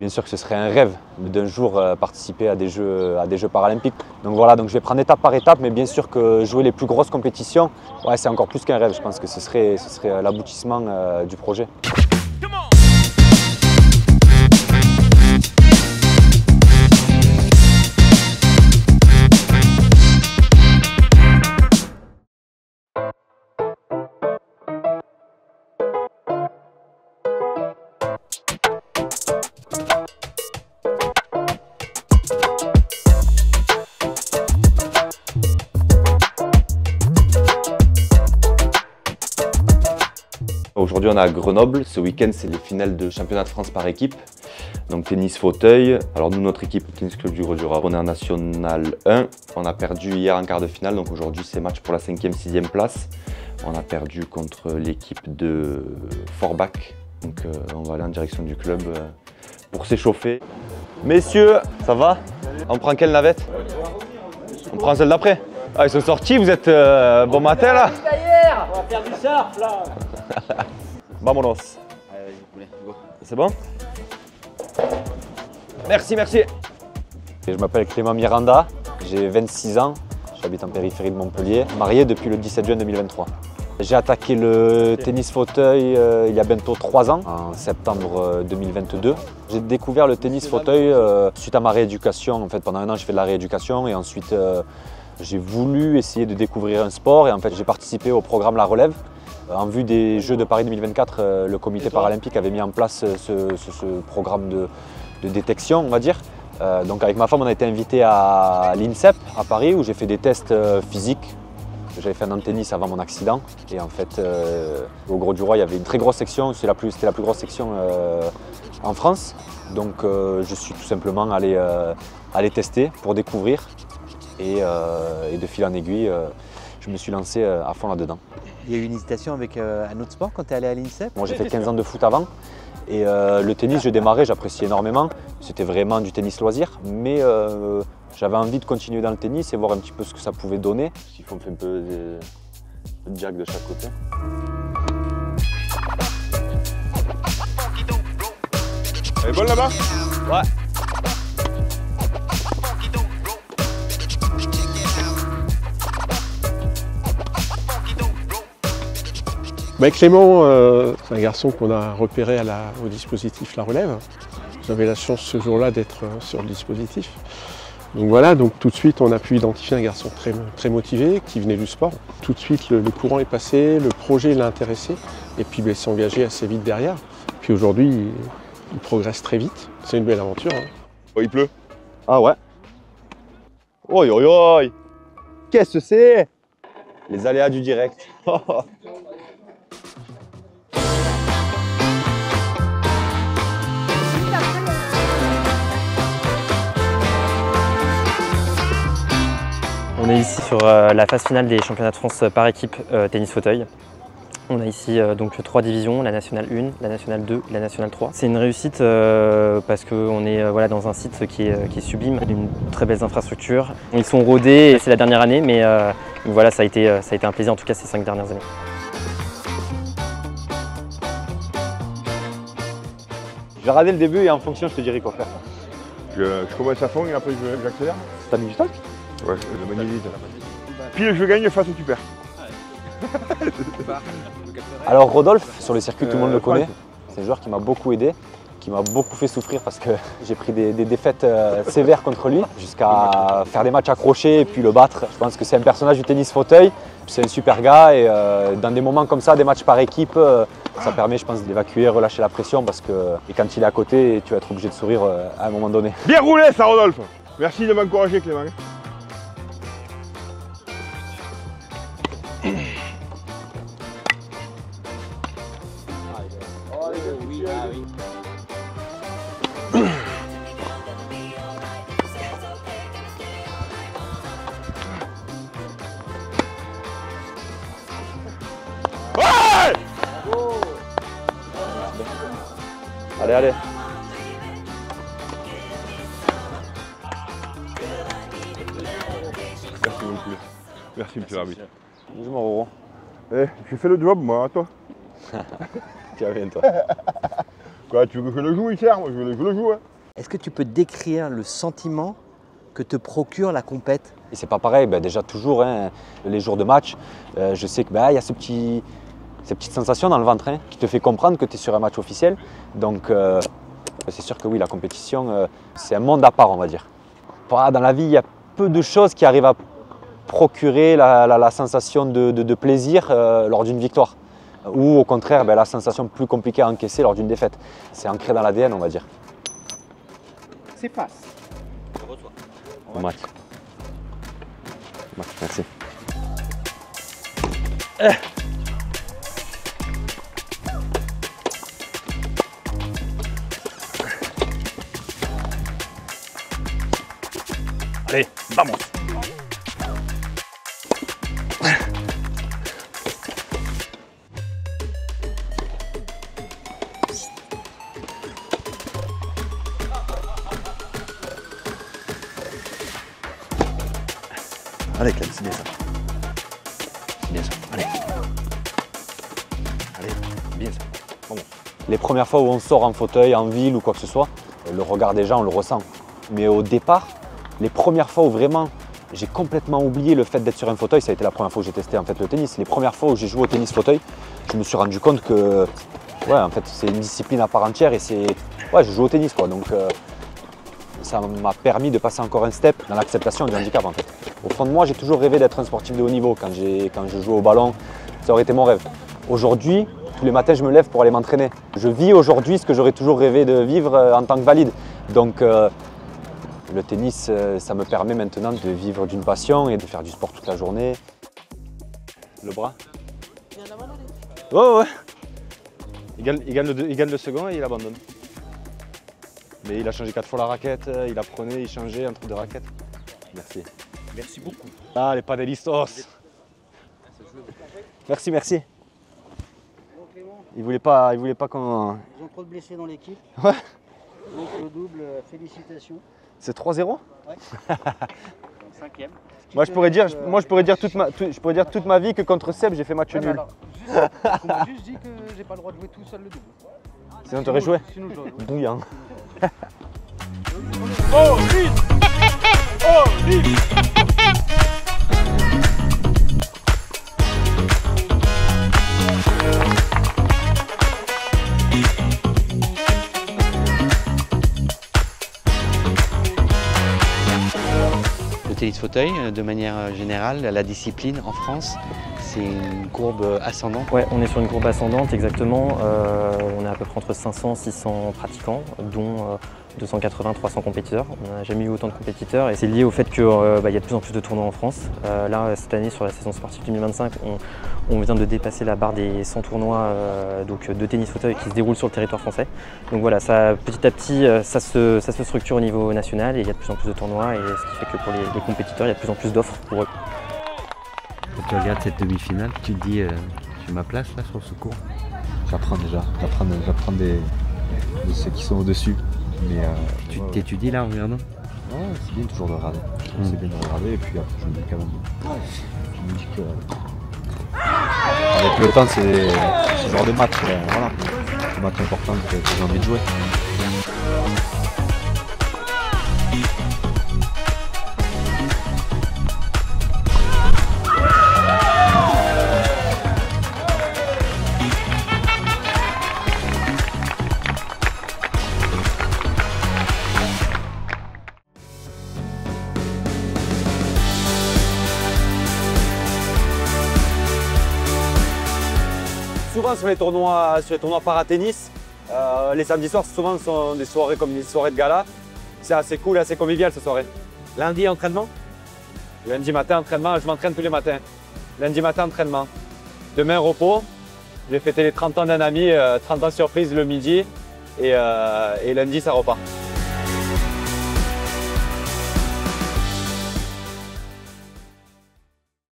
Bien sûr que ce serait un rêve d'un jour participer à des Jeux paralympiques. Donc voilà, donc je vais prendre étape par étape, mais bien sûr que jouer les plus grosses compétitions, ouais, c'est encore plus qu'un rêve. Je pense que ce serait l'aboutissement du projet. Aujourd'hui, on est à Grenoble. Ce week-end, c'est les finales de championnat de France par équipe. Donc tennis fauteuil. Alors nous, notre équipe, le Tennis Club du Gros-du-Roi, on est en National 1. On a perdu hier en quart de finale. Donc aujourd'hui, c'est match pour la 5e, 6e place. On a perdu contre l'équipe de Forbach. Donc on va aller en direction du club pour s'échauffer. Messieurs, ça va? On prend quelle navette? On prend celle d'après? Ah, ils sont sortis, vous êtes bon matin là? On va faire du surf là. Vamonos. C'est bon? Merci, merci. Je m'appelle Clément Miranda, j'ai 26 ans, j'habite en périphérie de Montpellier, marié depuis le 17 juin 2023. J'ai attaqué le tennis fauteuil il y a bientôt 3 ans, en septembre 2022. J'ai découvert le tennis fauteuil suite à ma rééducation. En fait, pendant un an, j'ai fait de la rééducation et ensuite j'ai voulu essayer de découvrir un sport et en fait, j'ai participé au programme La Relève. En vue des Jeux de Paris 2024, le comité paralympique avait mis en place ce programme de détection, on va dire. Donc avec ma femme, on a été invité à l'INSEP à Paris où j'ai fait des tests physiques. J'avais fait un an de tennis avant mon accident et en fait au Gros-du-Roi il y avait une très grosse section, c'était la plus grosse section en France. Donc je suis tout simplement allé tester pour découvrir et de fil en aiguille je me suis lancé à fond là-dedans. Il y a eu une hésitation avec un autre sport quand tu es allé à l'INSEP? Moi j'ai fait 15 ans de foot avant et le tennis je démarrais, j'appréciais énormément. C'était vraiment du tennis loisir mais j'avais envie de continuer dans le tennis et voir un petit peu ce que ça pouvait donner. Il faut un peu de jack de chaque côté. Elle est bonne là-bas? Ouais. Clément, c'est un garçon qu'on a repéré au dispositif La Relève. J'avais la chance ce jour-là d'être sur le dispositif. Donc voilà, donc tout de suite on a pu identifier un garçon très motivé qui venait du sport. Tout de suite le courant est passé, le projet l'a intéressé et puis il s'est engagé assez vite derrière. Puis aujourd'hui il progresse très vite, c'est une belle aventure. Hein. Oh, il pleut. Ah ouais. Oi oi oi. Qu'est-ce que c'est? Les aléas du direct. On est ici sur la phase finale des championnats de France par équipe tennis fauteuil. On a ici donc 3 divisions, la nationale 1, la nationale 2, la nationale 3. C'est une réussite parce qu'on est voilà, dans un site qui est sublime, une très belle infrastructure. Ils sont rodés et c'est la dernière année, mais voilà, ça a été un plaisir en tout cas ces 5 dernières années. Je vais regarder le début et en fonction je te dirai quoi faire. Je commence à fond et après j'accélère. T'as mis du tac? Ouais, je manie vite. Pile je gagne, face tu perds. Alors Rodolphe, sur le circuit tout le monde le connaît. C'est un joueur qui m'a beaucoup aidé, qui m'a beaucoup fait souffrir parce que j'ai pris des défaites sévères contre lui, jusqu'à faire des matchs accrochés et puis le battre. Je pense que c'est un personnage du tennis fauteuil, c'est un super gars et dans des moments comme ça, des matchs par équipe, ça permet je pense d'évacuer, relâcher la pression parce que et quand il est à côté, tu vas être obligé de sourire à un moment donné. Bien roulé ça Rodolphe. Merci de m'encourager Clément. Allez, allez. Merci beaucoup. Merci monsieur l'arbitre. Bonjour mon Roro. Eh, j'ai fait le job moi, à toi. Tiens, viens toi. Quand tu veux que je le joue, il sert, moi je le joue. Hein. Est-ce que tu peux décrire le sentiment que te procure la compète? Et c'est pas pareil, déjà toujours, hein, les jours de match, je sais qu'il y a cette petite sensation dans le ventre qui te fait comprendre que tu es sur un match officiel. Donc c'est sûr que oui, la compétition, c'est un monde à part, on va dire. Dans la vie, il y a peu de choses qui arrivent à procurer la sensation de plaisir lors d'une victoire. Ou au contraire, la sensation plus compliquée à encaisser lors d'une défaite. C'est ancré dans l'ADN, on va dire. C'est passe. Bon match. Merci. Allez, vamos. Allez Clem, c'est bien ça. C'est bien ça. Allez, bien ça. Bon. Les premières fois où on sort en fauteuil, en ville ou quoi que ce soit, le regard des gens, on le ressent. Mais au départ, les premières fois où vraiment j'ai complètement oublié le fait d'être sur un fauteuil, ça a été la première fois où j'ai testé en fait le tennis. Les premières fois où j'ai joué au tennis fauteuil, je me suis rendu compte que en fait, c'est une discipline à part entière et je joue au tennis quoi. Donc ça m'a permis de passer encore un step dans l'acceptation du handicap en fait. Au fond de moi, j'ai toujours rêvé d'être un sportif de haut niveau quand je jouais au ballon. Ça aurait été mon rêve. Aujourd'hui, tous les matins, je me lève pour aller m'entraîner. Je vis aujourd'hui ce que j'aurais toujours rêvé de vivre en tant que valide. Donc le tennis, ça me permet maintenant de vivre d'une passion et de faire du sport toute la journée. Le bras. Ouais. Il gagne le second et il abandonne. Mais il a changé 4 fois la raquette, il apprenait, il changeait entre deux raquettes. Merci. Merci beaucoup. Ah, les panelistos. Merci. Bon, Clément, Il voulait pas qu'on... ils ont trop de blessés dans l'équipe. Ouais. Donc le double, félicitations. C'est 3-0 Ouais. Cinquième. Moi je pourrais dire toute ma vie que contre Seb j'ai fait match nul. On m'a juste dit que j'ai pas le droit de jouer tout seul le double. Sinon t'aurais joué. Sinon je dois jouer. Bouillant. Oh, vite. Oh, vite. Le tennis fauteuil, de manière générale, la discipline en France, c'est une courbe ascendante. Ouais, on est sur une courbe ascendante exactement. On est à peu près entre 500 et 600 pratiquants, dont 280-300 compétiteurs. On n'a jamais eu autant de compétiteurs et c'est lié au fait qu'il y a de plus en plus de tournois en France. Là, cette année, sur la saison sportive 2025, on vient de dépasser la barre des 100 tournois de tennis fauteuil qui se déroulent sur le territoire français. Donc voilà, ça, petit à petit, ça se structure au niveau national et il y a de plus en plus de tournois et ce qui fait que pour les compétiteurs, il y a de plus en plus d'offres pour eux. Quand tu regardes cette demi-finale, tu te dis, j'ai ma place là sur ce cours. J'apprends déjà, j'apprends de ceux qui sont au-dessus. Mais Tu t'étudies là en regardant? c'est bien toujours de regarder. C'est bien de regarder et puis après je me dis quand même. Je me dis que avec le temps c'est ce genre de match, voilà. C'est un match important que j'ai envie de jouer. Souvent sur les tournois para-tennis, les samedis soirs souvent sont des soirées comme des soirées de gala. C'est assez cool et assez convivial cette soirée. Lundi entraînement. Lundi matin entraînement, je m'entraîne tous les matins. Lundi matin entraînement. Demain repos. Je vais fêter les 30 ans d'un ami, 30 ans surprise le midi et lundi ça repart.